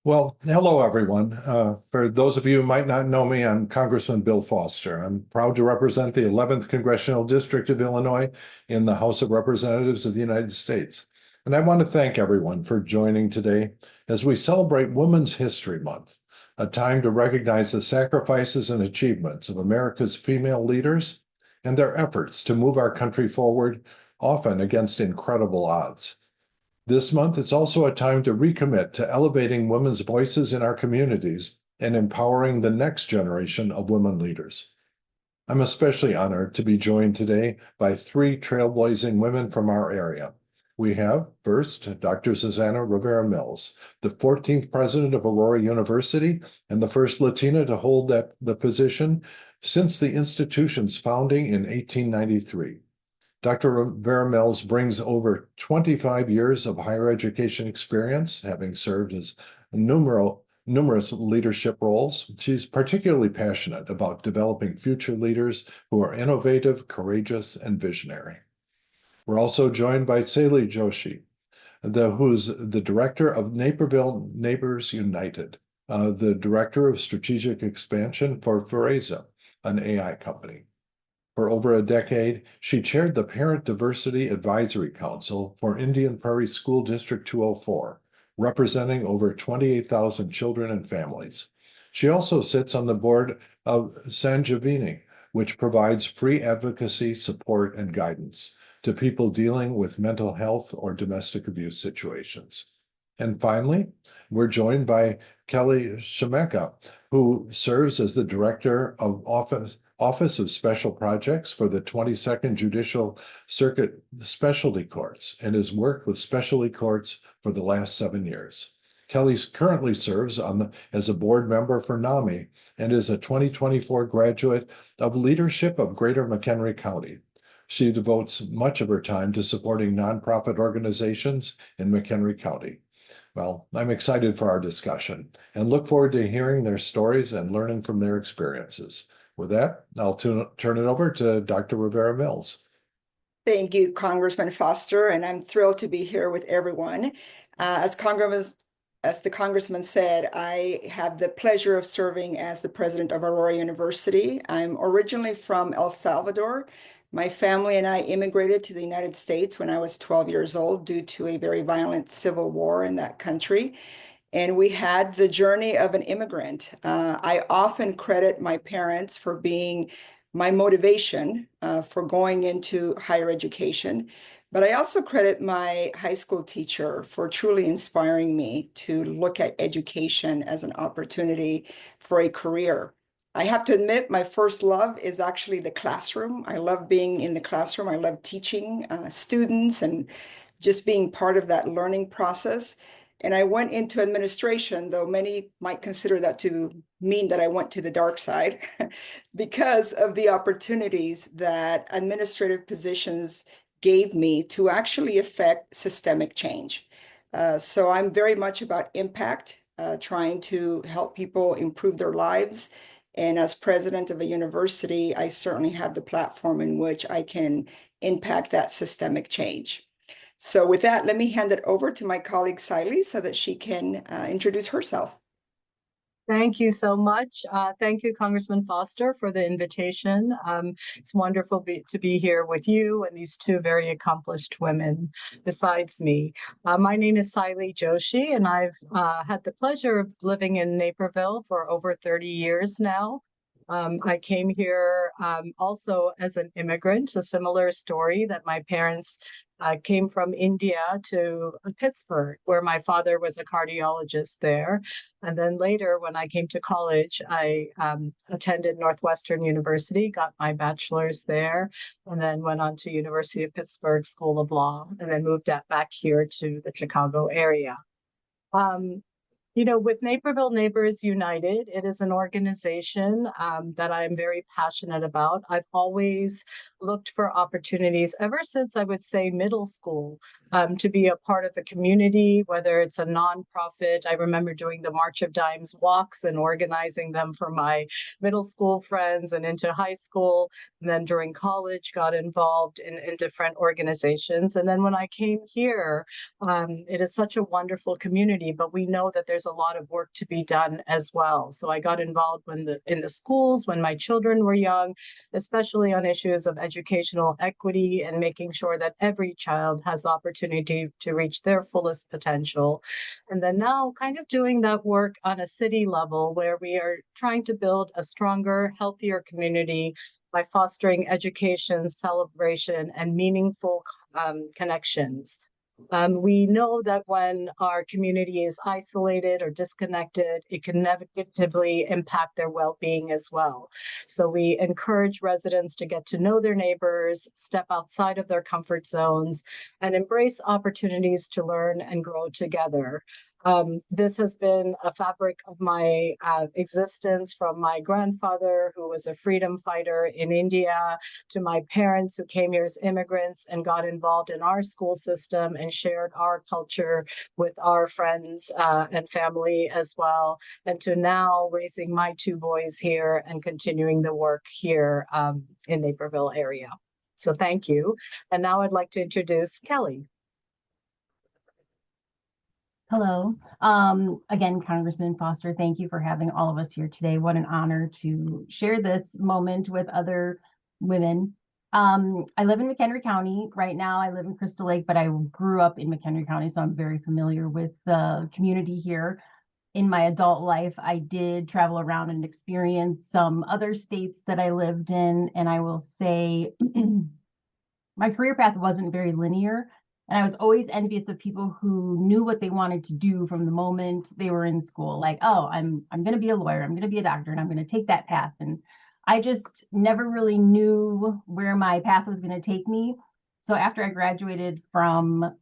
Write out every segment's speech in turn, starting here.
Well, hello, everyone. For those of you who might not know me, I'm Congressman Bill Foster. I'm proud to represent the 11th Congressional District of Illinois in the House of Representatives of the United States. And I want to thank everyone for joining today as we celebrate Women's History Month, a time to recognize the sacrifices and achievements of America's female leaders and their efforts to move our country forward, often against incredible odds. This month, it's also a time to recommit to elevating women's voices in our communities and empowering the next generation of women leaders. I'm especially honored to be joined today by three trailblazing women from our area. We have, first, Dr. Susana Rivera Mills, the 14th president of Aurora University and the first Latina to hold the position since the institution's founding in 1893. Dr. Rivera Mills brings over 25 years of higher education experience, having served as numerous leadership roles. She's particularly passionate about developing future leaders who are innovative, courageous, and visionary. We're also joined by Saili Joshi, who's the director of Naperville Neighbors United, the director of strategic expansion for Verizon, an AI company. For over a decade, she chaired the Parent Diversity Advisory Council for Indian Prairie School District 204, representing over 28,000 children and families. She also sits on the board of Sanjivini, which provides free advocacy, support, and guidance to people dealing with mental health or domestic abuse situations. And finally, we're joined by Kelly Shemeka, who serves as the Director of Office of Special Projects for the 22nd Judicial Circuit Specialty Courts and has worked with specialty courts for the last 7 years. Kelly currently serves as a board member for NAMI and is a 2024 graduate of Leadership of Greater McHenry County. She devotes much of her time to supporting nonprofit organizations in McHenry County. Well, I'm excited for our discussion and look forward to hearing their stories and learning from their experiences. With that, I'll turn it over to Dr. Rivera Mills. Thank you, Congressman Foster, and I'm thrilled to be here with everyone. As the Congressman said, I have the pleasure of serving as the president of Aurora University. I'm originally from El Salvador. My family and I immigrated to the United States when I was 12 years old due to a very violent civil war in that country. And we had the journey of an immigrant. I often credit my parents for being my motivation for going into higher education. But I also credit my high school teacher for truly inspiring me to look at education as an opportunity for a career. I have to admit, my first love is actually the classroom. I love being in the classroom. I love teaching students and just being part of that learning process. And I went into administration, though many might consider that to mean that I went to the dark side because of the opportunities that administrative positions gave me to actually affect systemic change. So I'm very much about impact, trying to help people improve their lives. And as president of a university, I certainly have the platform in which I can impact that systemic change. So with that, let me hand it over to my colleague Saili so that she can introduce herself. Thank you so much. Thank you, Congressman Foster, for the invitation. It's wonderful to be here with you and these two very accomplished women besides me. My name is Saili Joshi, and I've had the pleasure of living in Naperville for over 30 years now. I came here also as an immigrant, a similar story that my parents came from India to Pittsburgh, where my father was a cardiologist there. And then later, when I came to college, I attended Northwestern University, got my bachelor's there, and then went on to University of Pittsburgh School of Law, and then moved back here to the Chicago area. With Naperville Neighbors United, it is an organization that I'm very passionate about. I've always looked for opportunities ever since I would say middle school to be a part of a community, whether it's a nonprofit. I remember doing the March of Dimes walks and organizing them for my middle school friends and into high school. And then during college, got involved in different organizations. And then when I came here, it is such a wonderful community, but we know that there's there's a lot of work to be done as well. So I got involved in the schools when my children were young, especially on issues of educational equity and making sure that every child has the opportunity to reach their fullest potential. And then now kind of doing that work on a city level where we are trying to build a stronger, healthier community by fostering education, celebration, and meaningful connections. We know that when our community is isolated or disconnected, it can negatively impact their well-being as well. So we encourage residents to get to know their neighbors, step outside of their comfort zones, and embrace opportunities to learn and grow together. This has been a fabric of my existence, from my grandfather, who was a freedom fighter in India, to my parents who came here as immigrants and got involved in our school system and shared our culture with our friends and family as well, and to now raising my two boys here and continuing the work here in Naperville area. So thank you. And now I'd like to introduce Kelly. Hello. Again, Congressman Foster, thank you for having all of us here today. What an honor to share this moment with other women. I live in McHenry County. Right now, I live in Crystal Lake, but I grew up in McHenry County, so I'm very familiar with the community here. In my adult life, I did travel around and experience some other states that I lived in, and I will say my career path wasn't very linear. And I was always envious of people who knew what they wanted to do from the moment they were in school. Like, oh, I'm going to be a lawyer, I'm going to be a doctor, and I'm going to take that path. And I just never really knew where my path was going to take me. So after I graduated from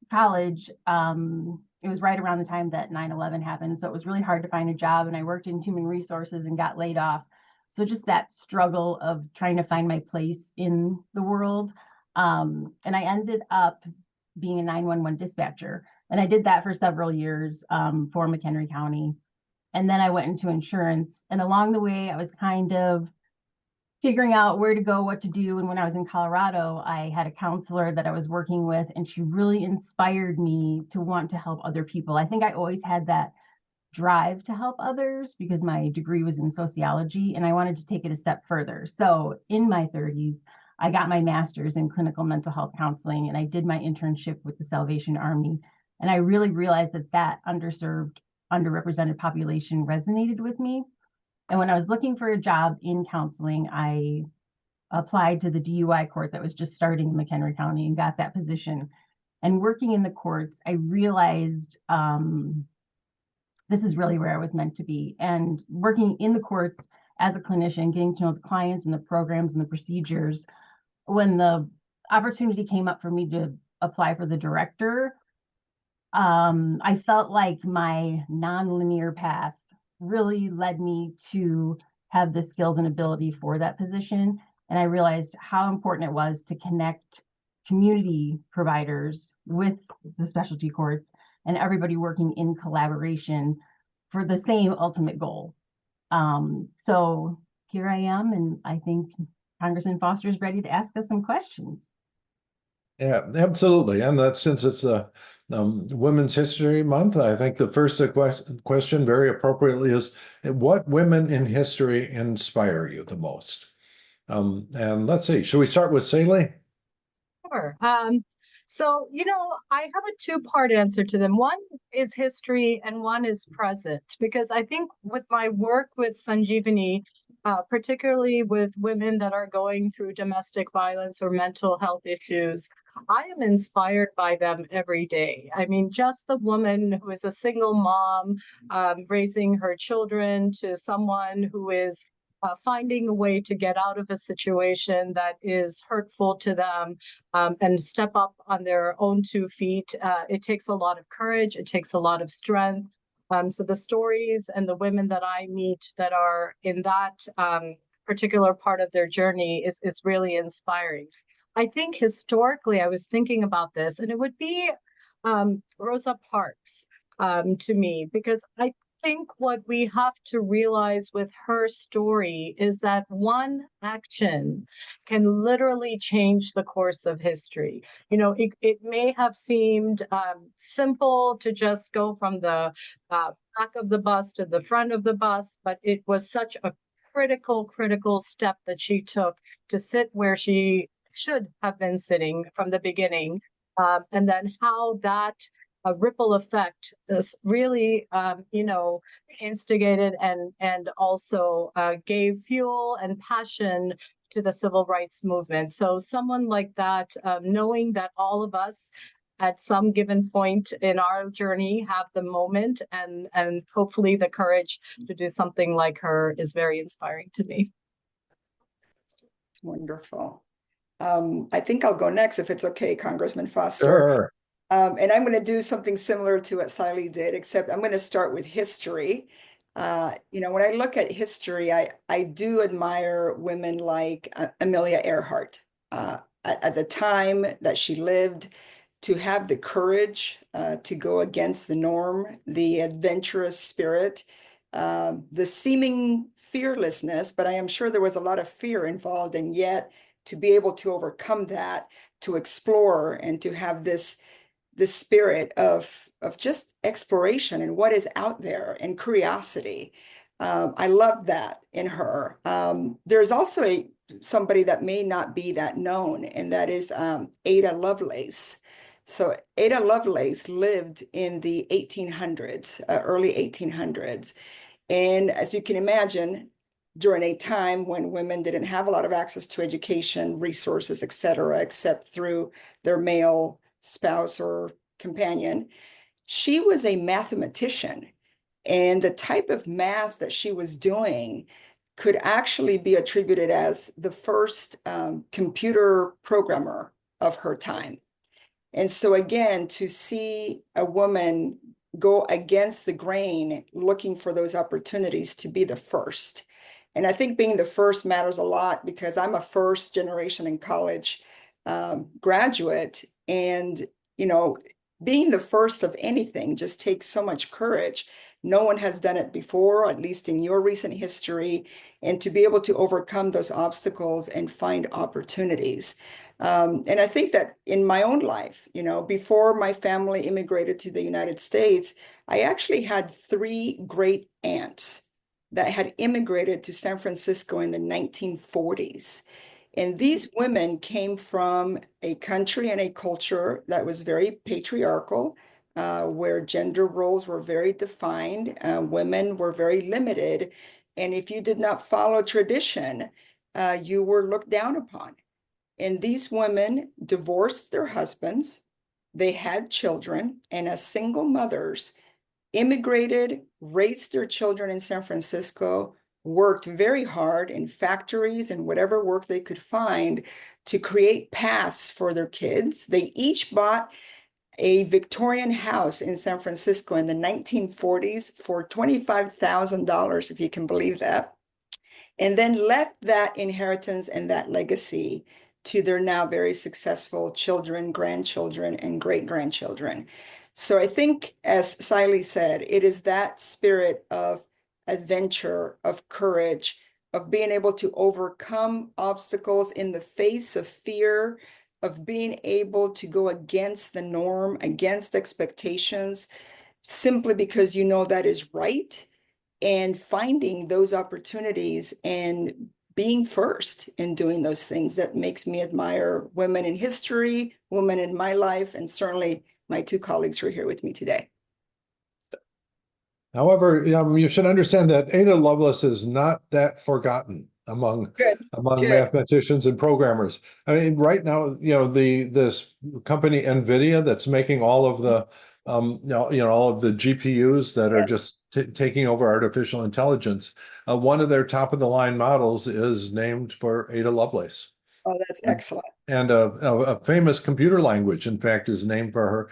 college, it was right around the time that 9/11 happened. So it was really hard to find a job, and I worked in human resources and got laid off. So just that struggle of trying to find my place in the world. And I ended up being a 911 dispatcher. And I did that for several years for McHenry County. And then I went into insurance. And along the way, I was kind of figuring out where to go, what to do. And when I was in Colorado, I had a counselor that I was working with, and she really inspired me to want to help other people. I think I always had that drive to help others because my degree was in sociology, and I wanted to take it a step further. So in my 30s, I got my master's in clinical mental health counseling, and I did my internship with the Salvation Army. And I really realized that that underserved, underrepresented population resonated with me. And when I was looking for a job in counseling, I applied to the DUI court that was just starting in McHenry County and got that position. And working in the courts, I realized this is really where I was meant to be. And working in the courts as a clinician, getting to know the clients and the programs and the procedures, when the opportunity came up for me to apply for the director, I felt like my nonlinear path really led me to have the skills and ability for that position. And I realized how important it was to connect community providers with the specialty courts and everybody working in collaboration for the same ultimate goal. So here I am, and I think Congressman Foster is ready to ask us some questions. Yeah, absolutely. And that since it's a Women's History Month, I think the first question very appropriately is, what women in history inspire you the most? And let's see, should we start with Saley? Sure. So, I have a two-part answer to them. One is history and one is present, because I think with my work with Sanjeevani, particularly with women that are going through domestic violence or mental health issues, I am inspired by them every day. I mean, just the woman who is a single mom, raising her children, to someone who is finding a way to get out of a situation that is hurtful to them, and step up on their own 2 feet. It takes a lot of courage. It takes a lot of strength. So the stories and the women that I meet that are in that particular part of their journey is really inspiring. I think historically, I was thinking about this, and it would be Rosa Parks to me, because think what we have to realize with her story is that one action can literally change the course of history. You know, it may have seemed simple to just go from the back of the bus to the front of the bus, but it was such a critical step that she took to sit where she should have been sitting from the beginning. And then how that a ripple effect is really, instigated and also gave fuel and passion to the civil rights movement. So someone like that, knowing that all of us at some given point in our journey have the moment and hopefully the courage to do something like her is very inspiring to me. Wonderful. I think I'll go next if it's okay, Congressman Foster. Sure. And I'm going to do something similar to what Siley did, except I'm going to start with history. When I look at history, I do admire women like Amelia Earhart. At the time that she lived, to have the courage to go against the norm, the adventurous spirit, the seeming fearlessness, but I am sure there was a lot of fear involved, and yet to be able to overcome that, to explore and to have this spirit of just exploration and what is out there and curiosity. I love that in her. There's also somebody that may not be that known, and that is Ada Lovelace. So Ada Lovelace lived in the 1800s, early 1800s. And as you can imagine, during a time when women didn't have a lot of access to education, resources, et cetera, except through their male spouse or companion, she was a mathematician. And the type of math that she was doing could actually be attributed as the first computer programmer of her time. And so again, to see a woman go against the grain, looking for those opportunities to be the first. And I think being the first matters a lot because I'm a first generation in college graduate. And, being the first of anything just takes so much courage. No one has done it before, at least in your recent history, and to be able to overcome those obstacles and find opportunities. And I think that in my own life, before my family immigrated to the United States, I actually had 3 great aunts that had immigrated to San Francisco in the 1940s. And these women came from a country and a culture that was very patriarchal, where gender roles were very defined, women were very limited. And if you did not follow tradition, you were looked down upon. And these women divorced their husbands, they had children, and as single mothers, immigrated, raised their children in San Francisco, worked very hard in factories and whatever work they could find to create paths for their kids. They each bought a Victorian house in San Francisco in the 1940s for $25,000, if you can believe that, and then left that inheritance and that legacy to their now very successful children, grandchildren, and great-grandchildren. So I think, as Siley said, it is that spirit of adventure, of courage, of being able to overcome obstacles in the face of fear, of being able to go against the norm, against expectations, simply because you know that is right, and finding those opportunities and being first in doing those things that makes me admire women in history, women in my life, and certainly my 2 colleagues who are here with me today. However, you should understand that Ada Lovelace is not that forgotten among Good. mathematicians and programmers. I mean, right now, this company NVIDIA that's making all of the all of the GPUs that are just taking over artificial intelligence. One of their top of the line models is named for Ada Lovelace. Oh, that's excellent. And a famous computer language, in fact, is named for her.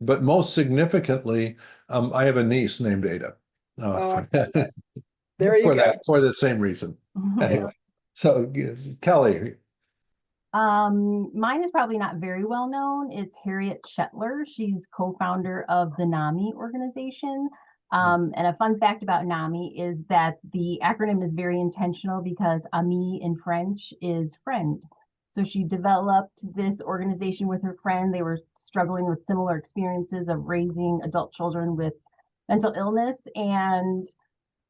But most significantly, I have a niece named Ada. There you go. For that same reason. Anyway, so Kelly. Mine is probably not very well known. It's Harriet Shetler. She's co-founder of the NAMI organization. And a fun fact about NAMI is that the acronym is very intentional because ami in French is friend. So she developed this organization with her friend. They were struggling with similar experiences of raising adult children with mental illness, and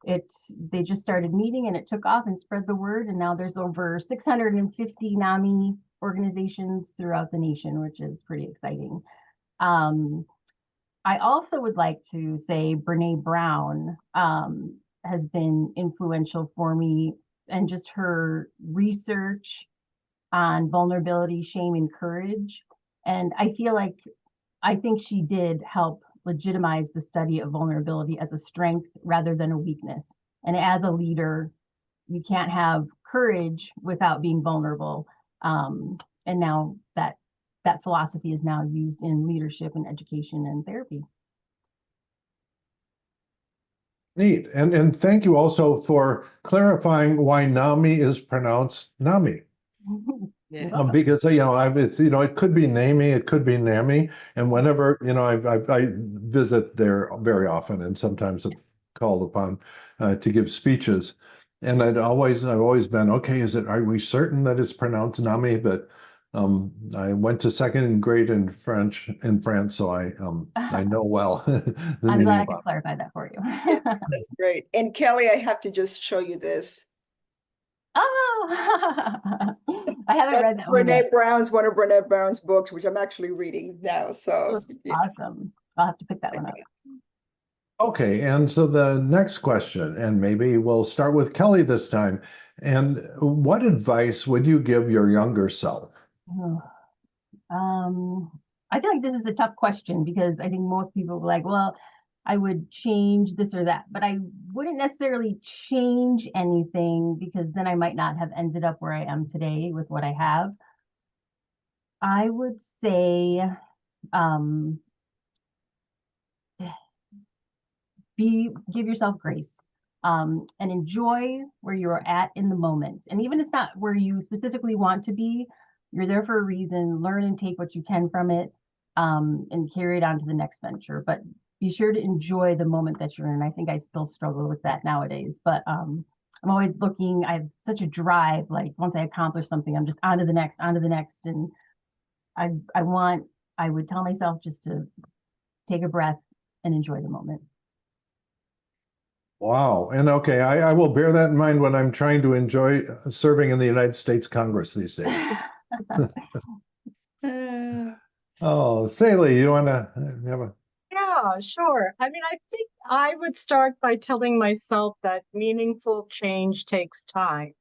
they just started meeting, and it took off and spread the word, and now there's over 650 NAMI organizations throughout the nation, which is pretty exciting. I also would like to say Brene Brown has been influential for me, and just her research on vulnerability, shame, and courage. And I think she did help legitimize the study of vulnerability as a strength rather than a weakness. And as a leader, you can't have courage without being vulnerable. And now that philosophy is now used in leadership and education and therapy. Neat. And thank you also for clarifying why NAMI is pronounced NAMI. Yeah. Because it could be NAMI, it could be NAMI, and whenever I visit there very often, and sometimes I'm called upon to give speeches, and I've always been, okay, are we certain that it's pronounced NAMI? But I went to second grade in France, so I know well the I'm meaning glad I of could it. clarify that for you. That's great. And Kelly, I have to just show you this. Oh, I haven't read that one yet. One of Brene Brown's books, which I'm actually reading now. So yes. Awesome. I'll have to pick that one up. Okay, and so the next question, and maybe we'll start with Kelly this time. And what advice would you give your younger self? I feel like this is a tough question because I think most people are like, well, I would change this or that, but I wouldn't necessarily change anything because then I might not have ended up where I am today with what I have. I would say, give yourself grace, and enjoy where you are at in the moment. And even if it's not where you specifically want to be, you're there for a reason. Learn and take what you can from it, and carry it on to the next venture. But be sure to enjoy the moment that you're in. I think I still struggle with that nowadays, but I'm always looking. I have such a drive. Like once I accomplish something, I'm just on to the next, and I would tell myself just to take a breath and enjoy the moment. Wow. And okay, I will bear that in mind when I'm trying to enjoy serving in the United States Congress these days. Oh, Saley, you want to have a... Yeah, sure. I mean, I think I would start by telling myself that meaningful change takes time.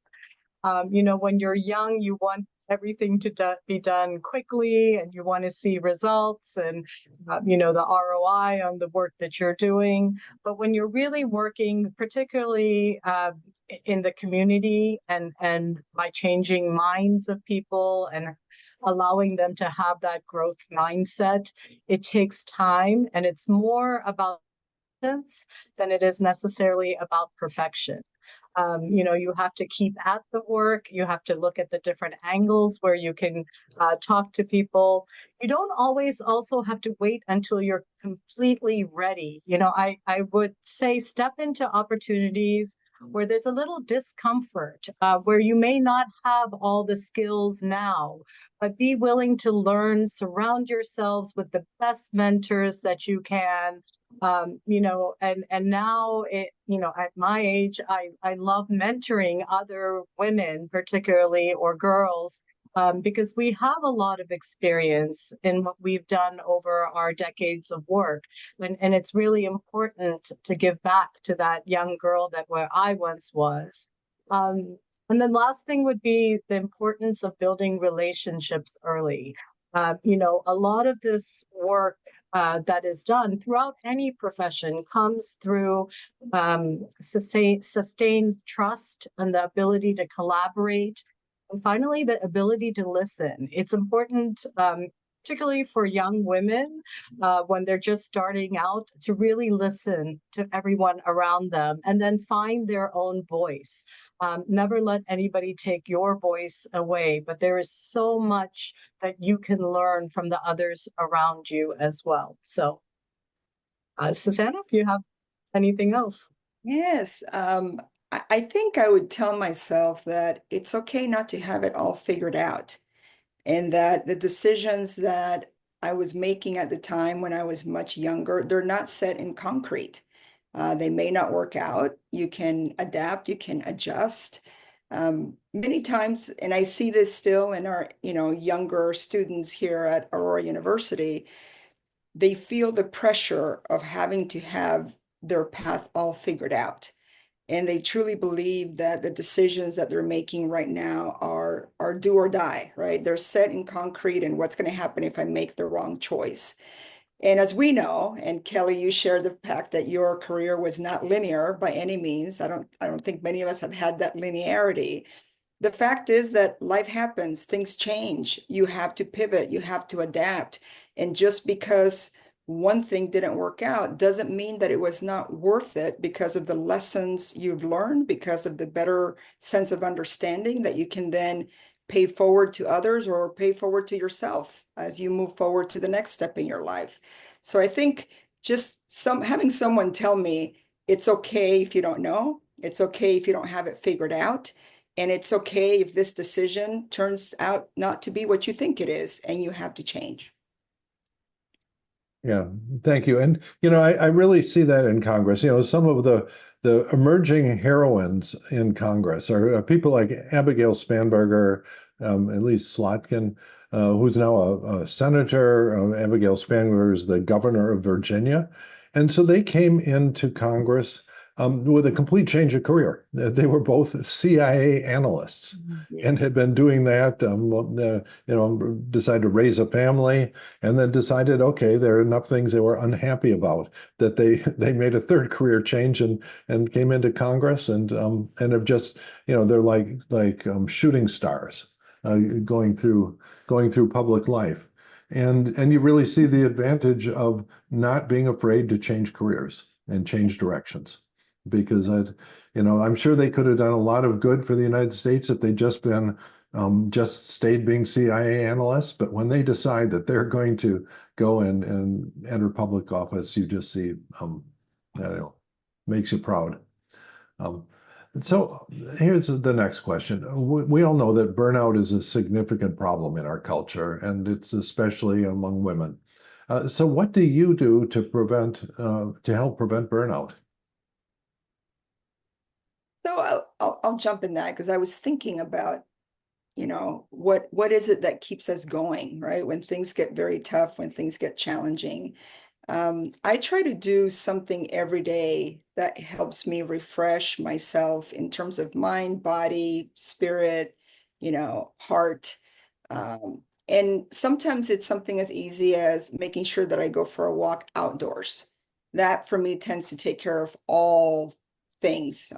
When you're young, you want everything to be done quickly, and you want to see results and, the ROI on the work that you're doing. But when you're really working, particularly in the community and by changing minds of people and allowing them to have that growth mindset, it takes time, and it's more about than it is necessarily about perfection. You have to keep at the work. You have to look at the different angles where you can talk to people. You don't always also have to wait until you're completely ready. I would say step into opportunities where there's a little discomfort, where you may not have all the skills now, but be willing to learn, surround yourselves with the best mentors that you can. And now at my age, I love mentoring other women, particularly, or girls, because we have a lot of experience in what we've done over our decades of work. And it's really important to give back to that young girl where I once was. And then last thing would be the importance of building relationships early. A lot of this work that is done throughout any profession comes through sustained trust and the ability to collaborate. And finally, the ability to listen. It's important, particularly for young women, when they're just starting out, to really listen to everyone around them and then find their own voice. Never let anybody take your voice away, but there is so much that you can learn from the others around you as well. So, Susanna, if you have Anything else? Yes, I think I would tell myself that it's okay not to have it all figured out, and that the decisions that I was making at the time when I was much younger, they're not set in concrete. They may not work out. You can adapt, you can adjust. Many times, and I see this still in our, younger students here at Aurora University, they feel the pressure of having to have their path all figured out. And they truly believe that the decisions that they're making right now are do or die, right? They're set in concrete, and what's going to happen if I make the wrong choice. And as we know, and Kelly, you share the fact that your career was not linear by any means. I don't think many of us have had that linearity. The fact is that life happens, things change. You have to pivot, you have to adapt. And just because one thing didn't work out doesn't mean that it was not worth it, because of the lessons you've learned, because of the better sense of understanding that you can then pay forward to others or pay forward to yourself as you move forward to the next step in your life. So I think just having someone tell me it's okay if you don't know, it's okay if you don't have it figured out, and it's okay if this decision turns out not to be what you think it is, and you have to change. Yeah, thank you. And I really see that in Congress. Some of the emerging heroines in Congress are people like Abigail Spanberger, at least Slotkin, who's now a senator. Abigail Spanberger is the governor of Virginia, and so they came into Congress with a complete change of career. They were both CIA analysts and had been doing that. Decided to raise a family, and then decided, okay, there are enough things they were unhappy about that they made a third career change and came into Congress and have just they're like shooting stars going through public life. And you really see the advantage of not being afraid to change careers and change directions, because I'm sure they could have done a lot of good for the United States if they'd just stayed being CIA analysts. But when they decide that they're going to go and enter public office, you just see, makes you proud. So here's the next question. We all know that burnout is a significant problem in our culture, and it's especially among women. So what do you do to help prevent burnout? So I'll jump in that, because I was thinking about, what is it that keeps us going, right? When things get very tough, when things get challenging. I try to do something every day that helps me refresh myself in terms of mind, body, spirit, heart. And sometimes it's something as easy as making sure that I go for a walk outdoors. That for me tends to take care of all things.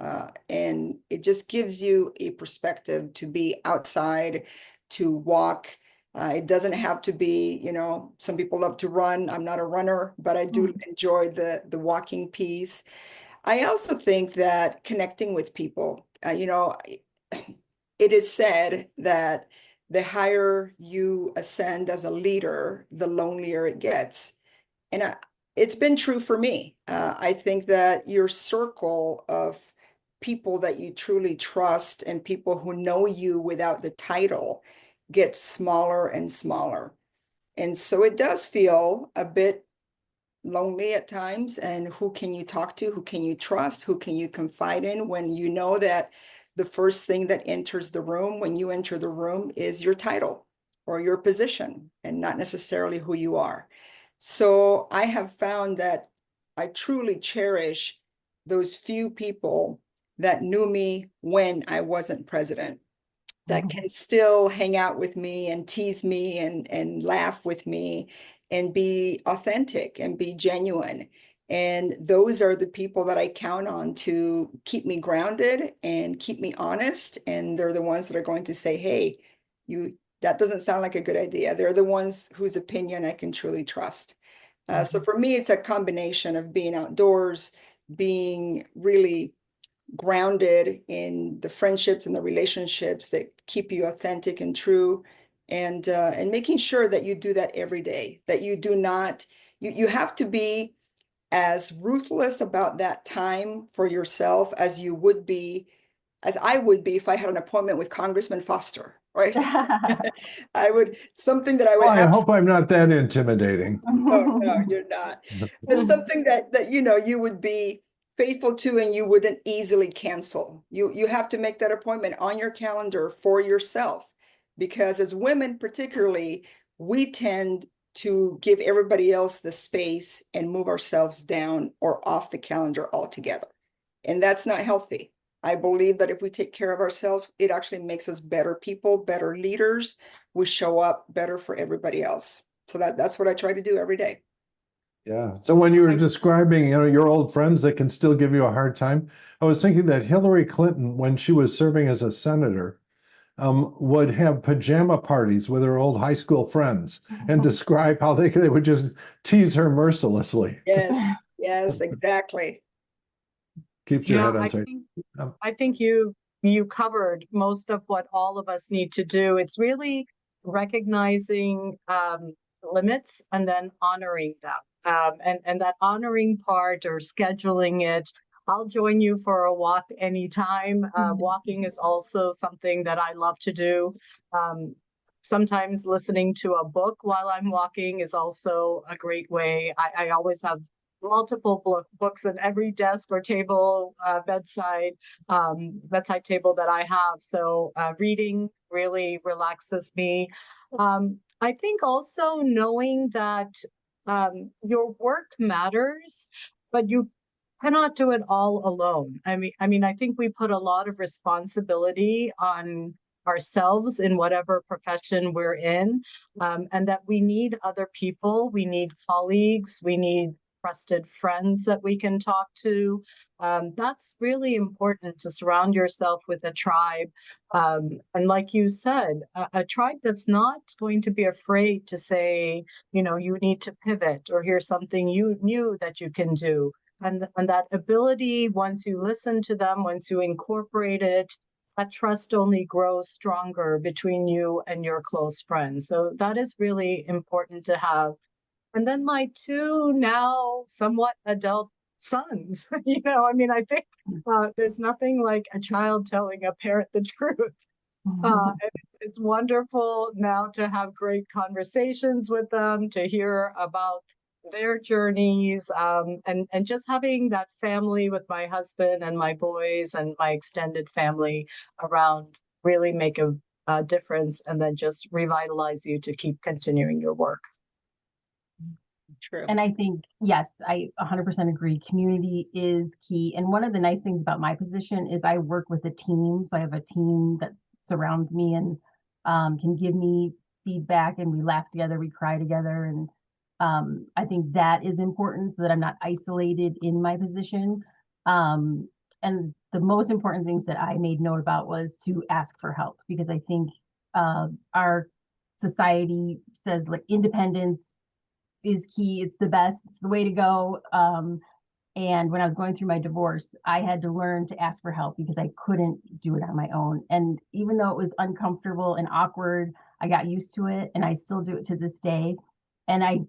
And it just gives you a perspective to be outside, to walk. It doesn't have to be, some people love to run. I'm not a runner, but I do enjoy the walking piece. I also think that connecting with people, it is said that the higher you ascend as a leader, the lonelier it gets. And it's been true for me. I think that your circle of people that you truly trust and people who know you without the title gets smaller and smaller. And so it does feel a bit lonely at times. And who can you talk to? Who can you trust? Who can you confide in when you know that the first thing that enters the room when you enter the room is your title or your position, and not necessarily who you are? So I have found that I truly cherish those few people that knew me when I wasn't president, that can still hang out with me and tease me and laugh with me and be authentic and be genuine. And those are the people that I count on to keep me grounded and keep me honest. And they're the ones that are going to say, hey, that doesn't sound like a good idea. They're the ones whose opinion I can truly trust. So for me, it's a combination of being outdoors, being really grounded in the friendships and the relationships that keep you authentic and true, and making sure that you do that every day, that you do not, you have to be as ruthless about that time for yourself as you would be, as I would be if I had an appointment with Congressman Foster, right? I would, something that I would Well, I absolutely, hope I'm not that intimidating. no, you're not. But something that you would be faithful to and you wouldn't easily cancel. You have to make that appointment on your calendar for yourself, because as women particularly, we tend to give everybody else the space and move ourselves down or off the calendar altogether. And that's not healthy. I believe that if we take care of ourselves, it actually makes us better people, better leaders. We show up better for everybody else. So that's what I try to do every day. Yeah. So when you were describing, your old friends that can still give you a hard time, I was thinking that Hillary Clinton, when she was serving as a senator, would have pajama parties with her old high school friends and describe how they would just tease her mercilessly. Yes, yes, exactly. Keeps your Yeah, head on I straight. think Um, I think you covered most of what all of us need to do. It's really recognizing limits and then honoring them. And that honoring part or scheduling it. I'll join you for a walk anytime. Walking is also something that I love to do. Sometimes listening to a book while I'm walking is also a great way. I always have multiple books in every desk or table, bedside table that I have. So reading really relaxes me. I think also knowing that your work matters, but you cannot do it all alone. I think we put a lot of responsibility on ourselves in whatever profession we're in, and that we need other people, we need colleagues, we need trusted friends that we can talk to. That's really important, to surround yourself with a tribe. And like you said, a tribe that's not going to be afraid to say, you need to pivot, or here's something you knew that you can do. And that ability, once you listen to them, once you incorporate it, that trust only grows stronger between you and your close friends. So that is really important to have. And then my two now somewhat adult sons, I think there's nothing like a child telling a parent the truth. And it's wonderful now to have great conversations with them, to hear about their journeys, and just having that family with my husband and my boys and my extended family around really make a difference, and then just revitalize you to keep continuing your work. True. And I think, yes, I 100% agree. Community is key. And one of the nice things about my position is I work with a team. So I have a team that surrounds me and can give me feedback, and we laugh together, we cry together. And I think that is important, so that I'm not isolated in my position. And the most important things that I made note about was to ask for help, because I think our society says like independence is key. It's the best. It's the way to go. And when I was going through my divorce, I had to learn to ask for help because I couldn't do it on my own. And even though it was uncomfortable and awkward, I got used to it, and I still do it to this day. And I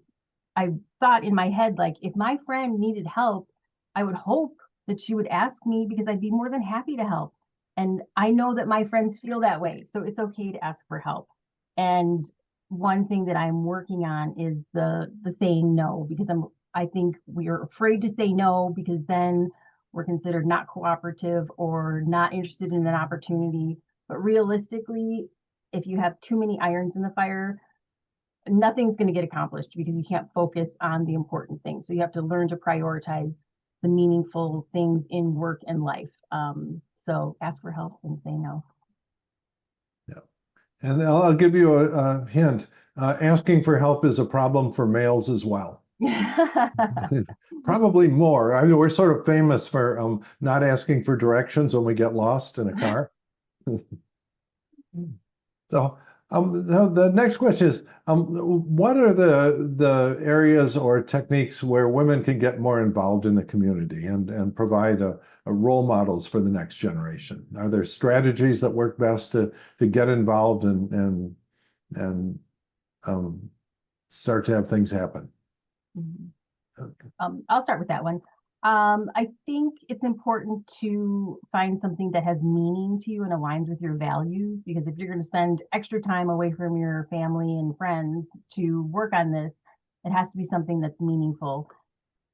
thought in my head, like, if my friend needed help, I would hope that she would ask me, because I'd be more than happy to help. And I know that my friends feel that way. So it's okay to ask for help. And one thing that I'm working on is the saying no, because I think we're afraid to say no, because then we're considered not cooperative or not interested in an opportunity. But realistically, if you have too many irons in the fire, nothing's going to get accomplished, because you can't focus on the important things. So you have to learn to prioritize the meaningful things in work and life. So ask for help and say no. Yeah. And I'll give you a hint. Asking for help is a problem for males as well. Probably more. I mean, we're sort of famous for not asking for directions when we get lost in a car. So the next question is, what are the areas or techniques where women can get more involved in the community and provide a role models for the next generation? Are there strategies that work best to get involved and start to have things happen? I'll start with that one. I think it's important to find something that has meaning to you and aligns with your values, because if you're going to spend extra time away from your family and friends to work on this, it has to be something that's meaningful.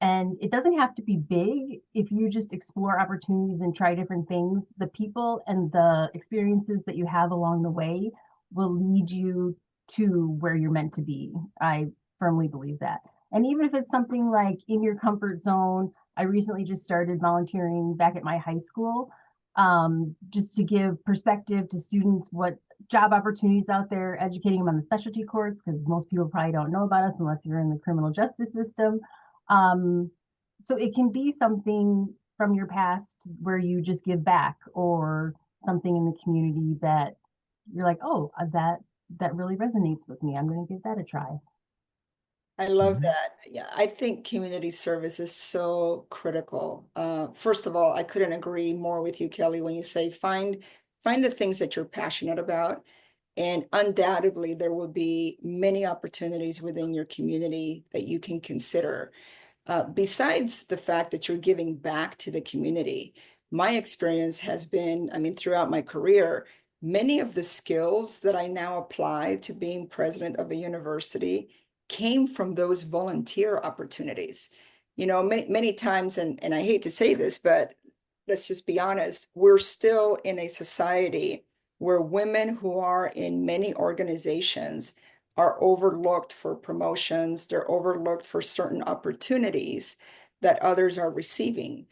And it doesn't have to be big. If you just explore opportunities and try different things, the people and the experiences that you have along the way will lead you to where you're meant to be. I firmly believe that. And even if it's something like in your comfort zone, I recently just started volunteering back at my high school, just to give perspective to students what job opportunities out there, educating them on the specialty courts, because most people probably don't know about us unless you're in the criminal justice system. So it can be something from your past where you just give back, or something in the community that you're like, oh, that really resonates with me. I'm going to give that a try. I love Mhm. that. Yeah, I think community service is so critical. First of all, I couldn't agree more with you, Kelly, when you say find the things that you're passionate about. And undoubtedly, there will be many opportunities within your community that you can consider. Besides the fact that you're giving back to the community, my experience has been, I mean, throughout my career, many of the skills that I now apply to being president of a university came from those volunteer opportunities. You know, many times, and I hate to say this, but let's just be honest, we're still in a society where women who are in many organizations are overlooked for promotions, they're overlooked for certain opportunities that others are receiving.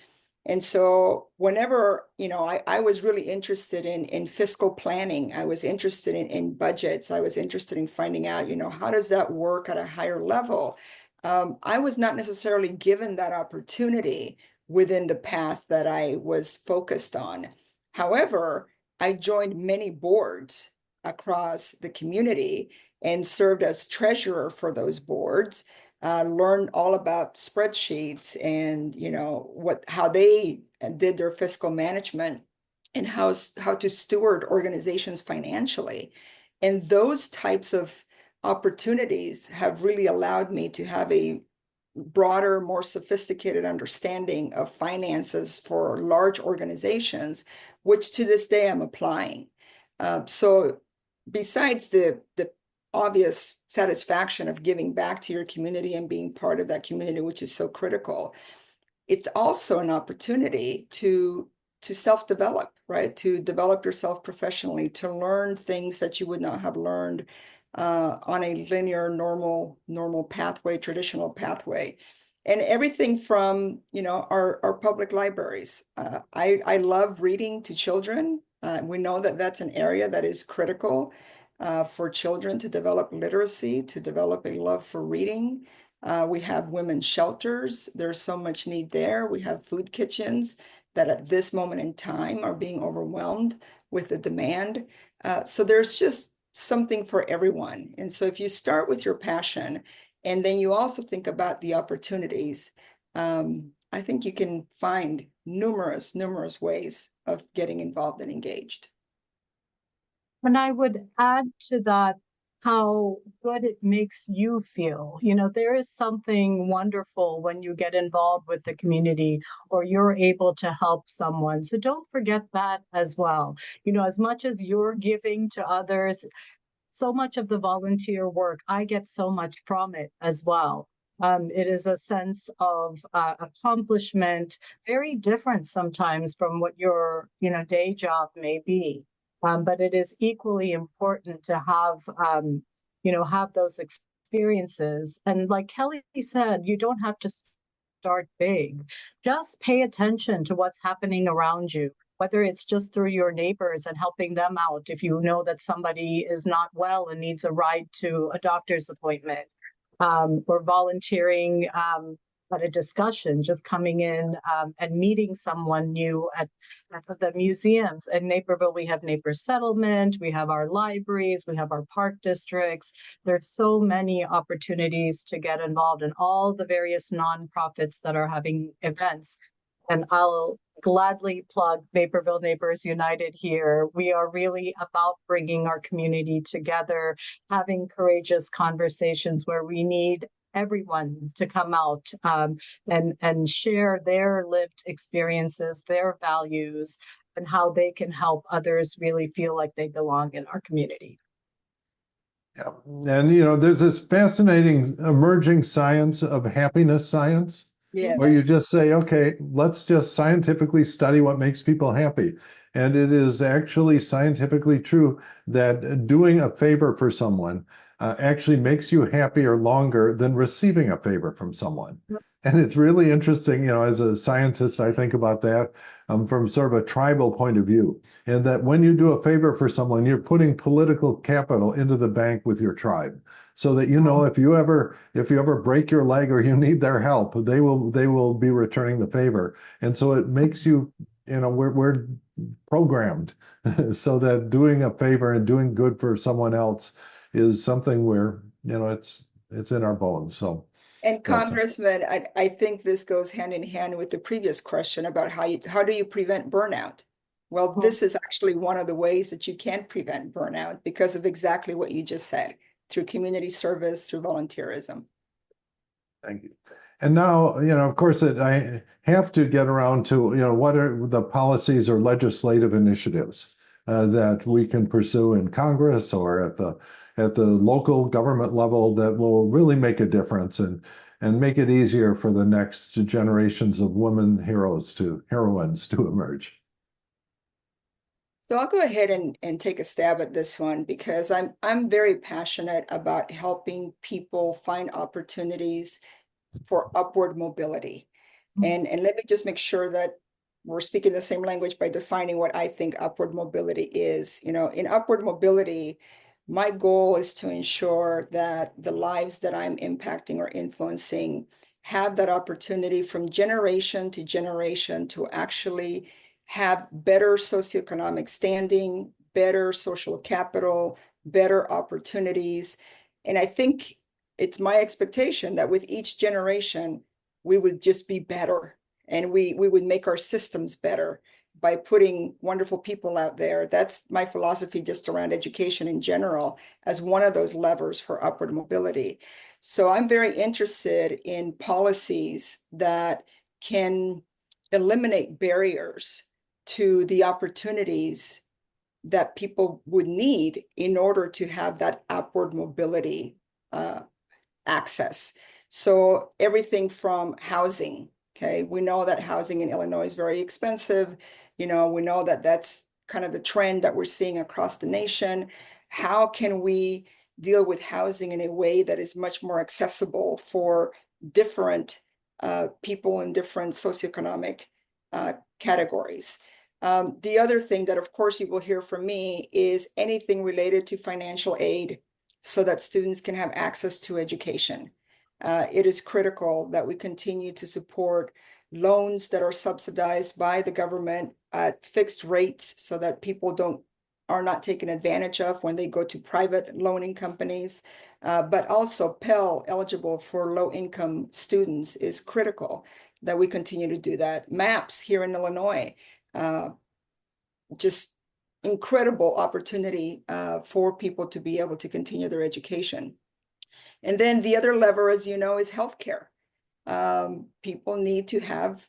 And so whenever, I was really interested in fiscal planning, I was interested in budgets, I was interested in finding out, how does that work at a higher level? I was not necessarily given that opportunity within the path that I was focused on. However, I joined many boards across the community and served as treasurer for those boards. Learned all about spreadsheets and how they did their fiscal management and how to steward organizations financially. And those types of opportunities have really allowed me to have a broader, more sophisticated understanding of finances for large organizations, which to this day I'm applying. So besides the obvious satisfaction of giving back to your community and being part of that community, which is so critical, it's also an opportunity to self-develop, right? To develop yourself professionally, to learn things that you would not have learned on a linear, normal pathway, traditional pathway. And everything from, our public libraries. I love reading to children. We know that that's an area that is critical for children to develop literacy, to develop a love for reading. We have women's shelters. There's so much need there. We have food kitchens that at this moment in time are being overwhelmed with the demand. So there's just something for everyone. And so if you start with your passion and then you also think about the opportunities, I think you can find numerous ways of getting involved and engaged. And I would add to that how good it makes you feel. You know, there is something wonderful when you get involved with the community or you're able to help someone. So don't forget that as well. You know, as much as you're giving to others, so much of the volunteer work, I get so much from it as well. It is a sense of accomplishment, very different sometimes from what your day job may be. But it is equally important to have those experiences. And like Kelly said, you don't have to start big. Just pay attention to what's happening around you, whether it's just through your neighbors and helping them out if you know that somebody is not well and needs a ride to a doctor's appointment, or volunteering at a discussion, just coming in and meeting someone new at the museums. In Naperville, we have Naper Settlement, we have our libraries, we have our park districts. There's so many opportunities to get involved in all the various nonprofits that are having events. And I'll gladly plug Naperville Neighbors United here. We are really about bringing our community together, having courageous conversations where we need everyone to come out and share their lived experiences, their values, and how they can help others really feel like they belong in our community. Yeah. And, there's this fascinating emerging science of happiness science, Yeah. where you just say, okay, let's just scientifically study what makes people happy. And it is actually scientifically true that doing a favor for someone actually makes you happier longer than receiving a favor from someone. And it's really interesting, as a scientist, I think about that from sort of a tribal point of view. And that when you do a favor for someone, you're putting political capital into the bank with your tribe, so that if you ever break your leg or you need their help, they will be returning the favor. And so it makes you, we're programmed so that doing a favor and doing good for someone else is something where it's in our bones. So. And That's Congressman, I think this goes hand in hand with the previous question about how do you prevent burnout? Well, this is actually one of the ways that you can prevent burnout because of exactly what you just said, through community service, through volunteerism. Thank you. And now, of course, I have to get around to, what are the policies or legislative initiatives that we can pursue in Congress or at the local government level that will really make a difference and make it easier for the next generations of women heroines to emerge. So I'll go ahead and take a stab at this one because I'm very passionate about helping people find opportunities for upward mobility. And let me just make sure that we're speaking the same language by defining what I think upward mobility is. In upward mobility, my goal is to ensure that the lives that I'm impacting or influencing have that opportunity from generation to generation to actually have better socioeconomic standing, better social capital, better opportunities. And I think it's my expectation that with each generation, we would just be better and we would make our systems better by putting wonderful people out there. That's my philosophy just around education in general as one of those levers for upward mobility. So I'm very interested in policies that can eliminate barriers to the opportunities that people would need in order to have that upward mobility access. So everything from housing, okay? We know that housing in Illinois is very expensive. We know that that's kind of the trend that we're seeing across the nation. How can we deal with housing in a way that is much more accessible for different people in different socioeconomic categories? The other thing that, of course, you will hear from me is anything related to financial aid so that students can have access to education. It is critical that we continue to support loans that are subsidized by the government at fixed rates so that people are not taken advantage of when they go to private loaning companies. But also Pell eligible for low-income students is critical that we continue to do that. MAPS here in Illinois, just incredible opportunity for people to be able to continue their education. And then the other lever, as you know, is healthcare. People need to have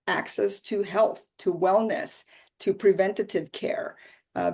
access to health, to wellness, to preventative care,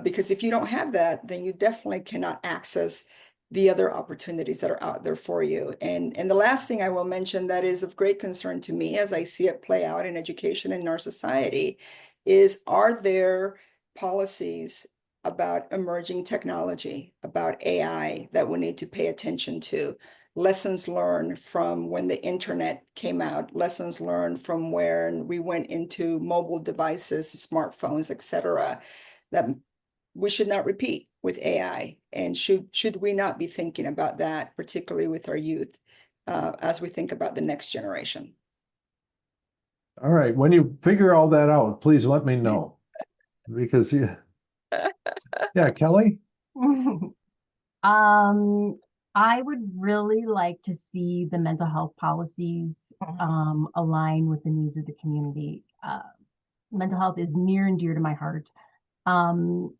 because if you don't have that, then you definitely cannot access the other opportunities that are out there for you. And the last thing I will mention that is of great concern to me as I see it play out in education in our society is, are there policies about emerging technology, about AI that we need to pay attention to? Lessons learned from when the internet came out, lessons learned from when we went into mobile devices, smartphones, et cetera, that we should not repeat with AI. And should we not be thinking about that, particularly with our youth, as we think about the next generation? All right. When you figure all that out, please let me know. Because yeah, Kelly? I would really like to see the mental health policies align with the needs of the community. Mental health is near and dear to my heart. And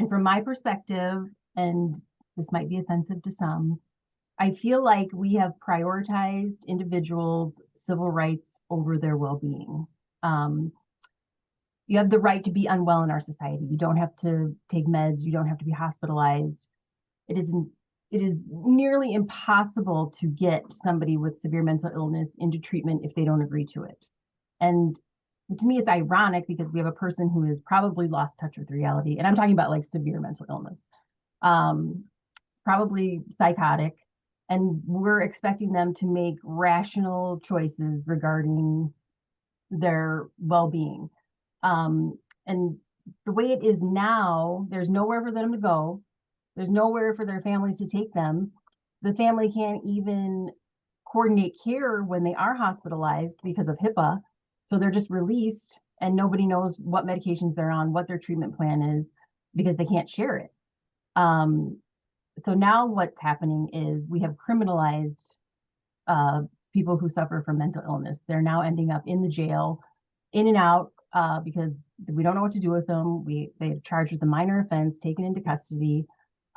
from my perspective, and this might be offensive to some, I feel like we have prioritized individuals' civil rights over their well-being. You have the right to be unwell in our society. You don't have to take meds. You don't have to be hospitalized. It is nearly impossible to get somebody with severe mental illness into treatment if they don't agree to it. And to me, it's ironic because we have a person who has probably lost touch with reality. And I'm talking about like severe mental illness, probably psychotic. And we're expecting them to make rational choices regarding their well-being. And the way it is now, there's nowhere for them to go. There's nowhere for their families to take them. The family can't even coordinate care when they are hospitalized because of HIPAA. So they're just released and nobody knows what medications they're on, what their treatment plan is, because they can't share it. So now what's happening is we have criminalized people who suffer from mental illness. They're now ending up in the jail, in and out, because we don't know what to do with them. They're charged with a minor offense, taken into custody,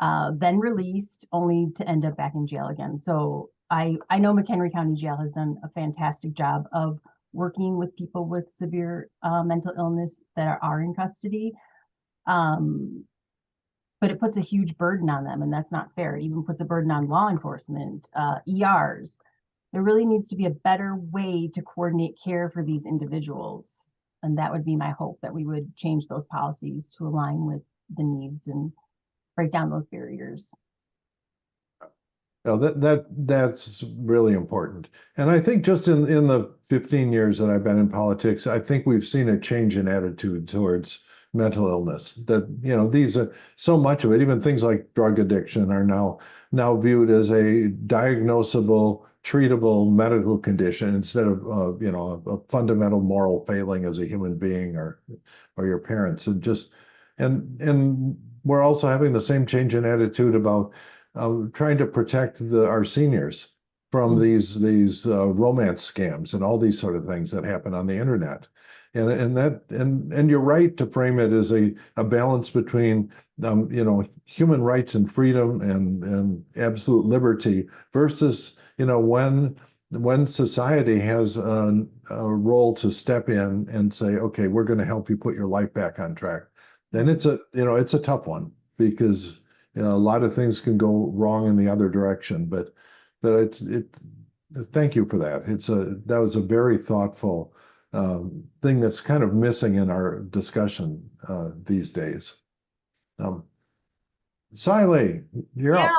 then released, only to end up back in jail again. So I know McHenry County Jail has done a fantastic job of working with people with severe mental illness that are in custody. But it puts a huge burden on them, and that's not fair. It even puts a burden on law enforcement, ERs. There really needs to be a better way to coordinate care for these individuals. And that would be my hope, that we would change those policies to align with the needs and break down those barriers. No, that's really important. And I think just in the 15 years that I've been in politics, I think we've seen a change in attitude towards mental illness. That, you know, these are so much of it, even things like drug addiction are now viewed as a diagnosable, treatable medical condition instead of you know, a fundamental moral failing as a human being or your parents. And we're also having the same change in attitude about trying to protect our seniors from these romance scams and all these sort of things that happen on the internet. And you're right to frame it as a balance between you know, human rights and freedom and absolute liberty versus, you know, when society has a role to step in and say, okay, we're going to help you put your life back on track. Then it's a tough one, because you know, a lot of things can go wrong in the other direction. But thank you for that. That was a very thoughtful thing that's kind of missing in our discussion these days. Siley, you're up.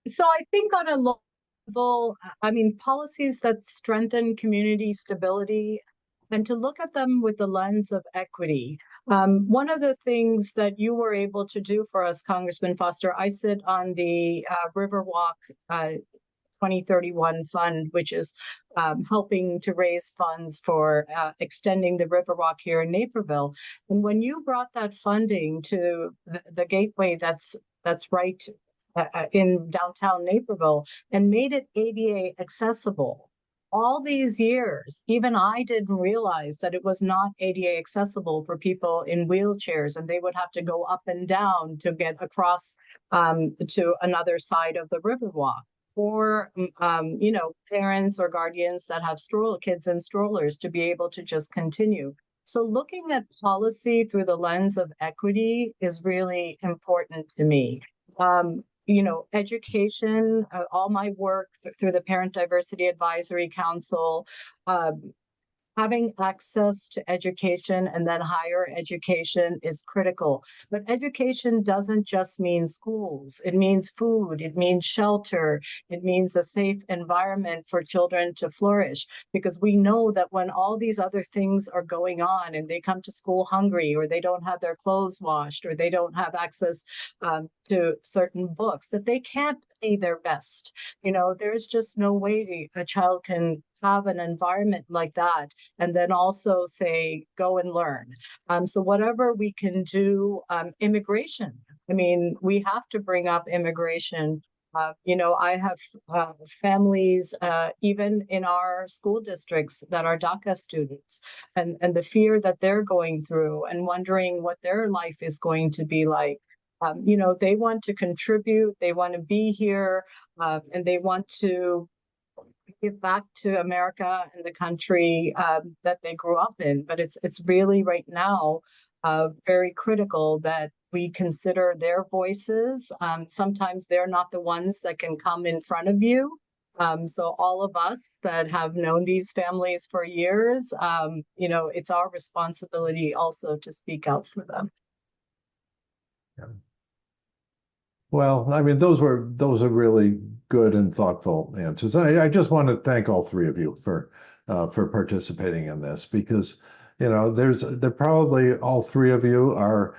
So I think on a level, I mean, policies that strengthen community stability and to look at them with the lens of equity. One of the things that you were able to do for us, Congressman Foster, I sit on the Riverwalk 2031 fund, which is helping to raise funds for extending the Riverwalk here in Naperville. And when you brought that funding to the gateway that's right in downtown Naperville and made it ADA accessible, all these years, even I didn't realize that it was not ADA accessible for people in wheelchairs, and they would have to go up and down to get across to another side of the Riverwalk. Or, you know, parents or guardians that have kids in strollers to be able to just continue. So looking at policy through the lens of equity is really important to me. You know, education, all my work through the Parent Diversity Advisory Council, having access to education and then higher education is critical. But education doesn't just mean schools. It means food, it means shelter, it means a safe environment for children to flourish. Because we know that when all these other things are going on and they come to school hungry, or they don't have their clothes washed, or they don't have access to certain books, that they can't be their best. You know, there's just no way a child can have an environment like that and then also say, go and learn. So whatever we can do, immigration. I mean, we have to bring up immigration. You know, I have families, even in our school districts, that are DACA students, and the fear that they're going through and wondering what their life is going to be like. They want to contribute, they want to be here, and they want to give back to America and the country that they grew up in. But it's really right now very critical that we consider their voices. Sometimes they're not the ones that can come in front of you. So all of us that have known these families for years, it's our responsibility also to speak out for them. Well, I mean, those are really good and thoughtful answers. I just want to thank all three of you for participating in this, because they're probably, all three of you are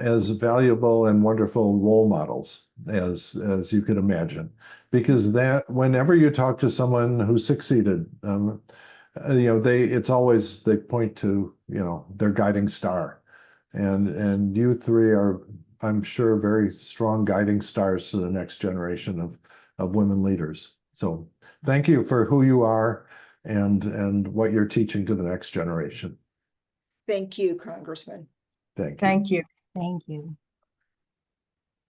as valuable and wonderful role models as you could imagine, because that whenever you talk to someone who succeeded, it's always, they point to their guiding star, and you three are, I'm sure, very strong guiding stars to the next generation of women leaders. So thank you for who you are and what you're teaching to the next generation. Thank you, Congressman. Thank you. Thank you. Thank you.